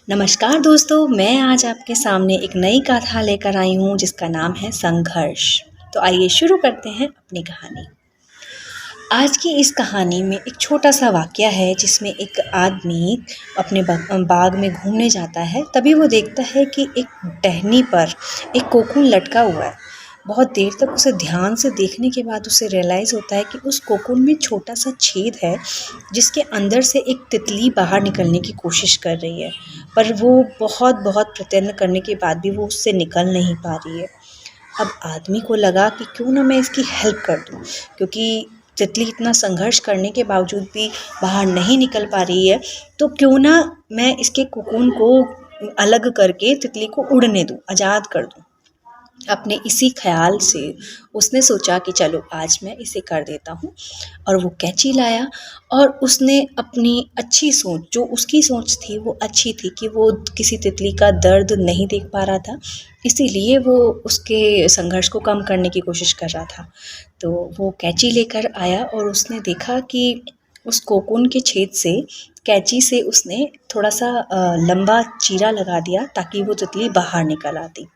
नमस्कार दोस्तों, मैं आज आपके सामने एक नई कथा लेकर आई हूँ जिसका नाम है संघर्ष। तो आइए शुरू करते हैं अपनी कहानी। आज की इस कहानी में एक छोटा-सा वाक़या है जिसमें एक आदमी अपने बाग में घूमने जाता है, तभी वो देखता है कि एक टहनी पर एक कोकून लटका हुआ है। बहुत देर तक उसे ध्यान से देखने के बाद उसे रियलाइज़ होता है कि उस कोकून में छोटा-सा छेद है, जिसके अंदर से एक तितली बाहर निकलने की कोशिश कर रही है, पर वो बहुत-बहुत प्रयत्न करने के बाद भी वो उससे निकल नहीं पा रही है। अब आदमी को लगा कि क्यों ना मैं इसकी हेल्प कर दूँ, क्योंकि तितली इतना संघर्ष करने के बावजूद भी बाहर नहीं निकल पा रही है, तो क्यों ना मैं इसके कोकून को अलग करके तितली को उड़ने दूँ, आज़ाद कर दूँ। अपने इसी ख़्याल से उसने सोचा कि चलो आज मैं इसे कर देता हूँ, और वो कैंची लाया और उसने अपनी अच्छी सोच, जो उसकी सोच थी वो अच्छी थी कि वो किसी तितली का दर्द नहीं देख पा रहा था, इसीलिए वो उसके संघर्ष को कम करने की कोशिश कर रहा था। तो वो कैंची लेकर आया और उसने देखा कि उस कोकून के छेद से कैंची से उसने थोड़ा-सा लंबा चीरा लगा दिया ताकि वो तितली बाहर निकल आती।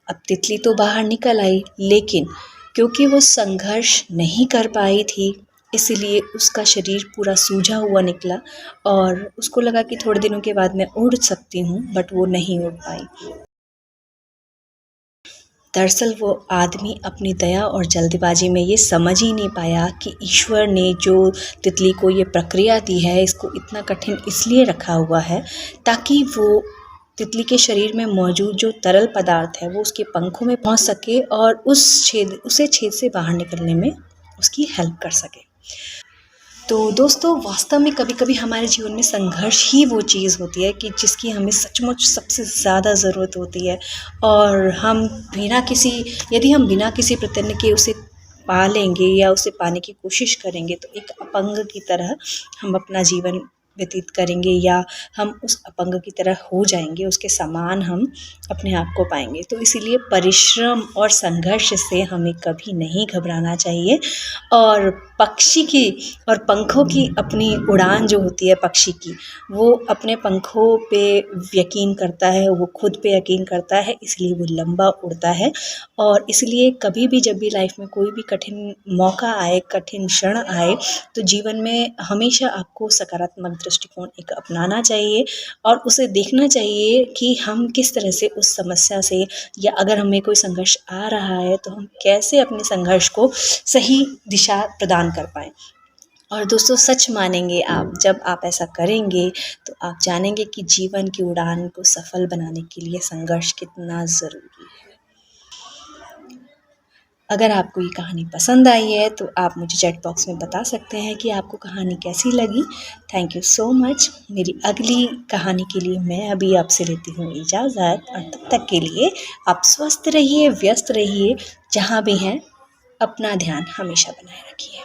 अब तितली तो बाहर निकल आई, लेकिन क्योंकि वो संघर्ष नहीं कर पाई थी, इसीलिए उसका शरीर पूरा सूजा हुआ निकला और उसको लगा कि थोड़े दिनों के बाद मैं उड़ सकती हूँ, बट वो नहीं उड़ पाई। दरअसल वो आदमी अपनी दया और जल्दबाजी में ये समझ ही नहीं पाया कि ईश्वर ने जो तितली को ये प्रक्रिया दी है, इसको इतना कठिन इसलिए रखा हुआ है ताकि वो तितली के शरीर में मौजूद जो तरल पदार्थ है वो उसके पंखों में पहुंच सके और उसे छेद से बाहर निकलने में उसकी हेल्प कर सके। तो दोस्तों, वास्तव में कभी-कभी हमारे जीवन में संघर्ष ही वो चीज़ होती है कि जिसकी हमें सचमुच सबसे ज़्यादा ज़रूरत होती है, और हम बिना किसी यदि हम बिना किसी प्रयत्न के उसे पा लेंगे या उसे पाने की कोशिश करेंगे, तो एक अपंग की तरह हम अपना जीवन व्यतीत करेंगे, या हम उस अपंग की तरह हो जाएँगे, उसके समान हम अपने आप को पाएँगे। तो इसीलिए परिश्रम और संघर्ष से हमें कभी नहीं घबराना चाहिए, और पक्षी की और पंखों की अपनी उड़ान जो होती है पक्षी की, वो अपने पंखों पे यकीन करता है, वो खुद पे यकीन करता है, इसलिए वो लंबा उड़ता है। और इसलिए कभी भी जब भी लाइफ में कोई भी कठिन मौका आए, कठिन क्षण आए, तो जीवन में हमेशा आपको सकारात्मक दृष्टिकोण एक अपनाना चाहिए और उसे देखना चाहिए कि हम किस तरह से उस समस्या से, या अगर हमें कोई संघर्ष आ रहा है तो हम कैसे अपने संघर्ष को सही दिशा प्रदान कर पाएँ। और दोस्तों, सच मानेंगे आप, जब आप ऐसा करेंगे तो आप जानेंगे कि जीवन की उड़ान को सफल बनाने के लिए संघर्ष कितना ज़रूरी है। अगर आपको ये कहानी पसंद आई है तो आप मुझे चैट बॉक्स में बता सकते हैं कि आपको कहानी कैसी लगी। Thank you so much. मेरी अगली कहानी के लिए मैं अभी आपसे लेती हूँ इजाज़त, और तब तक के लिए आप स्वस्थ रहिए, व्यस्त रहिए, जहाँ भी हैं अपना ध्यान हमेशा बनाए रखिए।